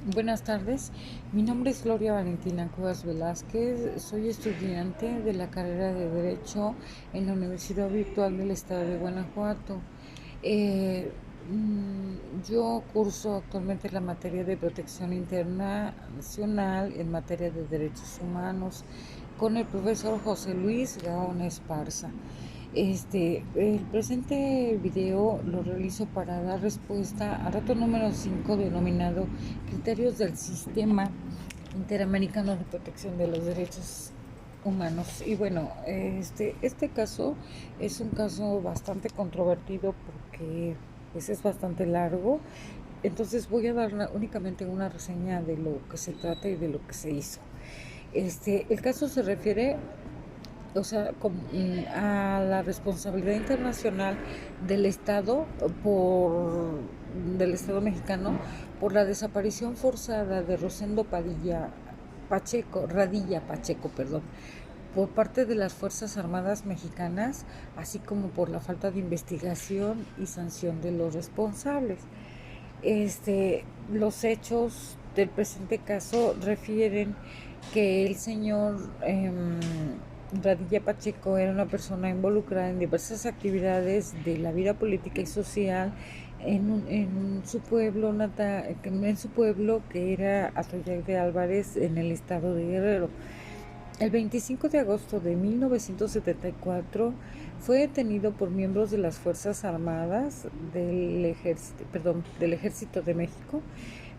Buenas tardes, mi nombre es Gloria Valentina Cuevas Velázquez, soy estudiante de la carrera de Derecho en la Universidad Virtual del Estado de Guanajuato. Eh, yo curso actualmente la materia de protección internacional en materia de derechos humanos con el profesor José Luis Gaona Esparza. El presente video lo realizo para dar respuesta al reto número 5 denominado Criterios del Sistema Interamericano de Protección de los Derechos Humanos. Y bueno, este caso es un caso bastante controvertido porque pues, es bastante largo. Entonces voy a dar únicamente una reseña de lo que se trata y de lo que se hizo. El caso se refiere a la responsabilidad internacional del Estado del Estado mexicano por la desaparición forzada de Rosendo Radilla Pacheco, perdón, por parte de las Fuerzas Armadas mexicanas, así como por la falta de investigación y sanción de los responsables. Los hechos del presente caso refieren que el señor Radilla Pacheco era una persona involucrada en diversas actividades de la vida política y social en su pueblo que era Atoyac de Álvarez, en el estado de Guerrero. El 25 de agosto de 1974 fue detenido por miembros de las Fuerzas Armadas del Ejército de México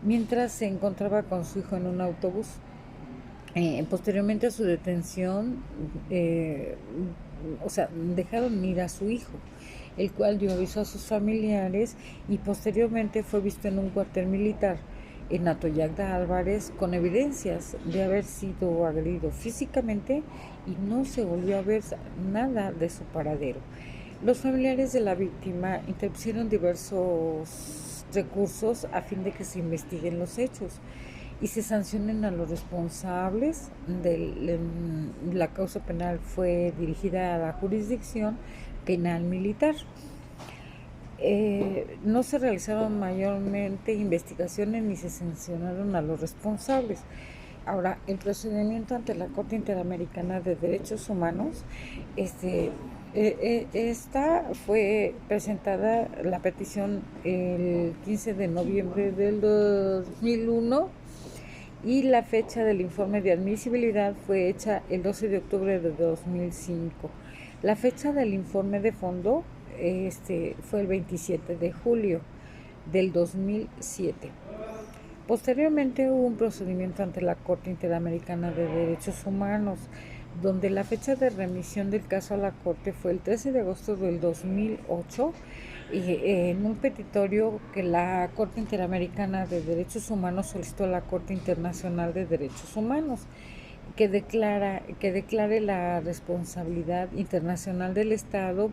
mientras se encontraba con su hijo en un autobús. Posteriormente a su detención, dejaron ir a su hijo, el cual dio aviso a sus familiares y posteriormente fue visto en un cuartel militar en Atoyac de Álvarez con evidencias de haber sido agredido físicamente y no se volvió a ver nada de su paradero. Los familiares de la víctima interpusieron diversos recursos a fin de que se investiguen los hechos y se sancionen a los responsables. La causa penal fue dirigida a la jurisdicción penal militar. No se realizaron mayormente investigaciones ni se sancionaron a los responsables. Ahora, el procedimiento ante la Corte Interamericana de Derechos Humanos, esta fue presentada la petición el 15 de noviembre del 2001 y la fecha del informe de admisibilidad fue hecha el 12 de octubre de 2005. La fecha del informe de fondo fue el 27 de julio del 2007. Posteriormente hubo un procedimiento ante la Corte Interamericana de Derechos Humanos, donde la fecha de remisión del caso a la Corte fue el 13 de agosto del 2008, y en un petitorio que la Corte Interamericana de Derechos Humanos solicitó a la Corte Internacional de Derechos Humanos que declare la responsabilidad internacional del Estado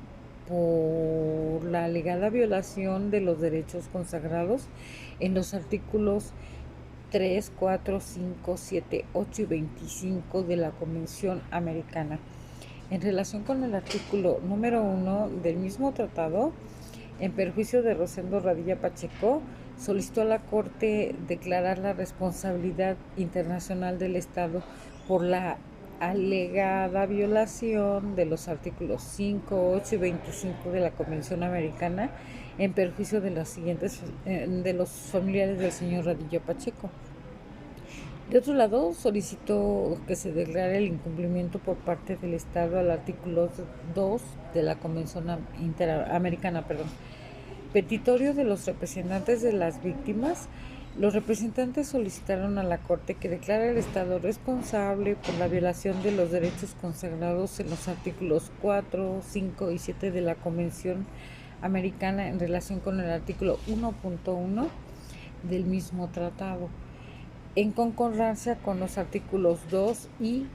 por la alegada violación de los derechos consagrados en los artículos 3, 4, 5, 7, 8 y 25 de la Convención Americana. En relación con el artículo número 1 del mismo tratado, en perjuicio de Rosendo Radilla Pacheco, solicitó a la Corte declarar la responsabilidad internacional del Estado por la alegada violación de los artículos 5, 8 y 25 de la Convención Americana en perjuicio de de los familiares del señor Radilla Pacheco. De otro lado, solicitó que se declare el incumplimiento por parte del Estado al artículo 2 de la Convención Interamericana. Petitorio de los representantes de las víctimas. Los representantes solicitaron a la Corte que declare al Estado responsable por la violación de los derechos consagrados en los artículos 4, 5 y 7 de la Convención Americana en relación con el artículo 1.1 del mismo tratado, en concordancia con los artículos 2 y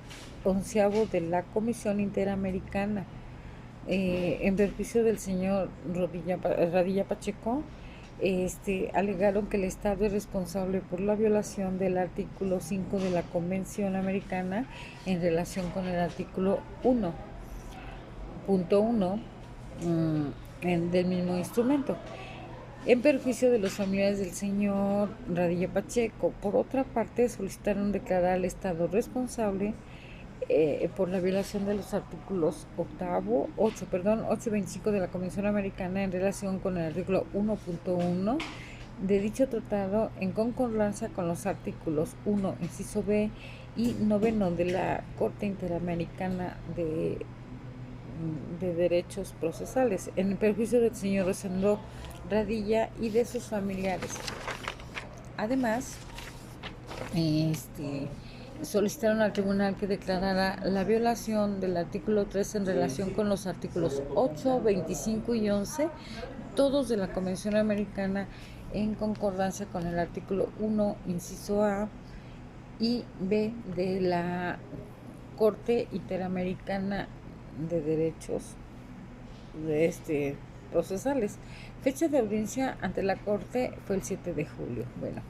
11 de la Comisión Interamericana. En perjuicio del señor Radilla Pacheco, alegaron que el Estado es responsable por la violación del artículo 5 de la Convención Americana en relación con el artículo 1.1 del mismo instrumento. en perjuicio de los familiares del señor Radilla Pacheco. Por otra parte, solicitaron declarar al Estado responsable por la violación de los artículos 8 y 25 de la Convención Americana en relación con el artículo 1.1 de dicho tratado, en concordancia con los artículos 1, inciso B y 9 de la Corte Interamericana de Derechos Procesales, en el perjuicio del señor Rosendo Radilla y de sus familiares. Además, solicitaron al tribunal que declarara la violación del artículo 3 en relación con los artículos 8, 25 y 11, todos de la Convención Americana, en concordancia con el artículo 1, inciso A y B de la Corte Interamericana de Derechos procesales. Fecha de audiencia ante la Corte fue el 7 de julio. Bueno,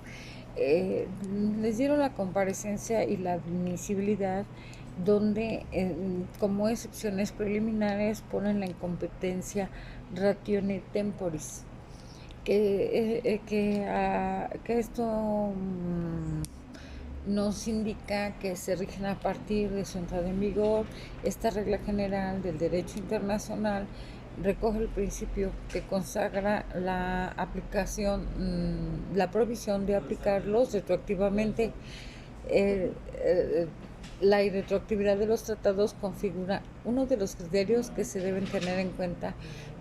les dieron la comparecencia y la admisibilidad, donde como excepciones preliminares ponen la incompetencia ratione temporis, que esto nos indica que se rigen a partir de su entrada en vigor. Esta regla general del derecho internacional recoge el principio que consagra la aplicación, la provisión de aplicarlos retroactivamente. La irretroactividad de los tratados configura uno de los criterios que se deben tener en cuenta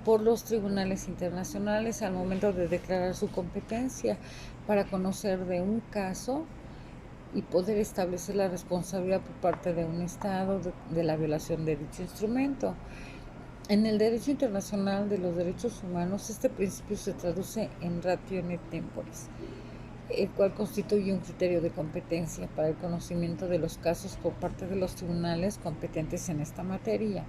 por los tribunales internacionales al momento de declarar su competencia para conocer de un caso y poder establecer la responsabilidad por parte de un Estado de la violación de dicho instrumento. En el derecho internacional de los derechos humanos, este principio se traduce en ratione temporis, el cual constituye un criterio de competencia para el conocimiento de los casos por parte de los tribunales competentes en esta materia.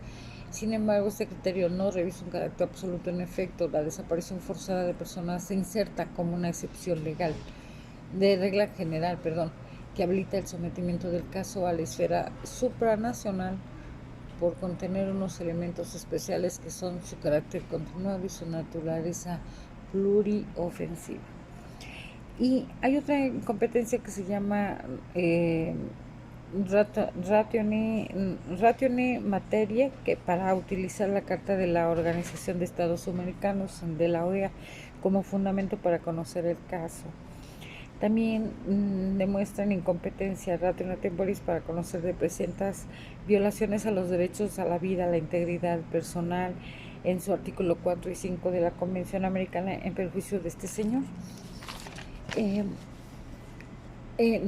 Sin embargo, este criterio no revisa un carácter absoluto. En efecto, la desaparición forzada de personas se inserta como una excepción legal, de regla general, que habilita el sometimiento del caso a la esfera supranacional por contener unos elementos especiales que son su carácter continuado y su naturaleza pluriofensiva. Y hay otra competencia que se llama ratione materia, que para utilizar la Carta de la Organización de Estados Americanos, de la OEA, como fundamento para conocer el caso. También demuestran incompetencia ratione temporis para conocer de presentas violaciones a los derechos a la vida, a la integridad personal, en su artículo 4 y 5 de la Convención Americana, en perjuicio de este señor.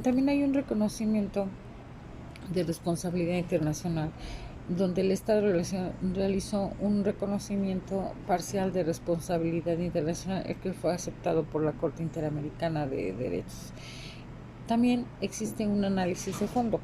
También hay un reconocimiento de responsabilidad internacional, donde el Estado realizó un reconocimiento parcial de responsabilidad internacional, el que fue aceptado por la Corte Interamericana de Derechos. También existe un análisis de fondo.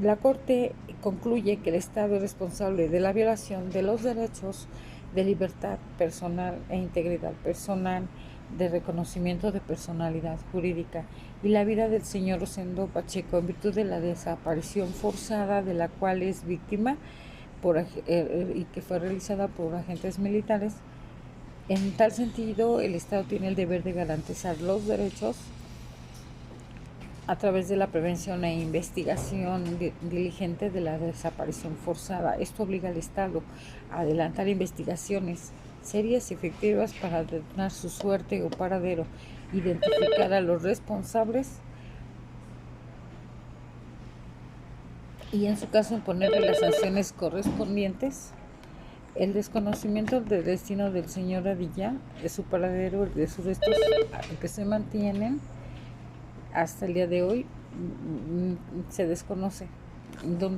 La Corte concluye que el Estado es responsable de la violación de los derechos de libertad personal e integridad personal, de reconocimiento de personalidad jurídica y la vida del señor Rosendo Pacheco en virtud de la desaparición forzada de la cual es víctima y que fue realizada por agentes militares. En tal sentido, el Estado tiene el deber de garantizar los derechos a través de la prevención e investigación diligente de la desaparición forzada. Esto obliga al Estado a adelantar investigaciones serias y efectivas para determinar su suerte o paradero, identificar a los responsables y, en su caso, imponerle las sanciones correspondientes. El desconocimiento del destino del señor Radilla, de su paradero, de sus restos que se mantienen hasta el día de hoy, se desconoce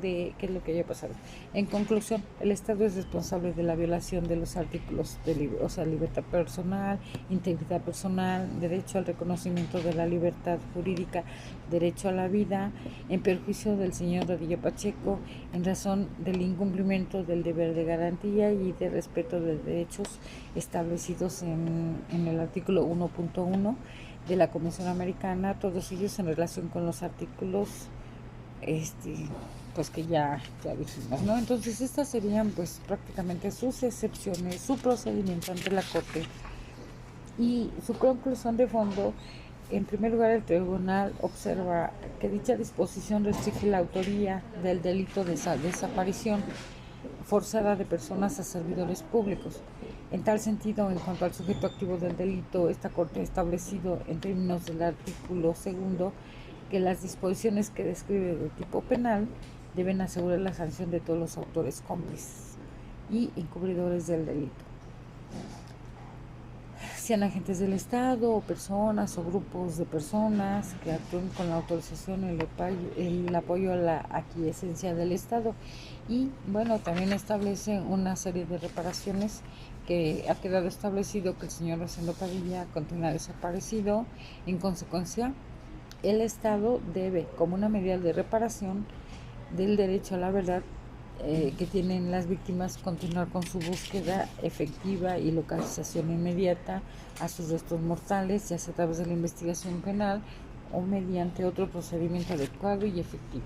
qué es lo que haya pasado. En conclusión, el Estado es responsable de la violación de los artículos de libertad personal, integridad personal, derecho al reconocimiento de la libertad jurídica, derecho a la vida, en perjuicio del señor Radilla Pacheco, en razón del incumplimiento del deber de garantía y de respeto de derechos establecidos en el artículo 1.1 de la Convención Americana, todos ellos en relación con los artículos pues que ya dijimos, ¿no? Entonces estas serían pues prácticamente sus excepciones, su procedimiento ante la Corte Y su conclusión de fondo: en primer lugar, el tribunal observa que dicha disposición restringe la autoría del delito de desaparición forzada de personas a servidores públicos. En tal sentido, en cuanto al sujeto activo del delito, esta Corte ha establecido en términos del artículo segundo que las disposiciones que describe de tipo penal deben asegurar la sanción de todos los autores cómplices y encubridores del delito, sean agentes del Estado o personas o grupos de personas que actúen con la autorización y el apoyo a la aquiescencia del Estado. Y bueno, también establece una serie de reparaciones que ha quedado establecido que el señor Rosendo Padilla continúa desaparecido. En consecuencia, el Estado debe, como una medida de reparación del derecho a la verdad que tienen las víctimas, continuar con su búsqueda efectiva y localización inmediata a sus restos mortales, ya sea a través de la investigación penal o mediante otro procedimiento adecuado y efectivo.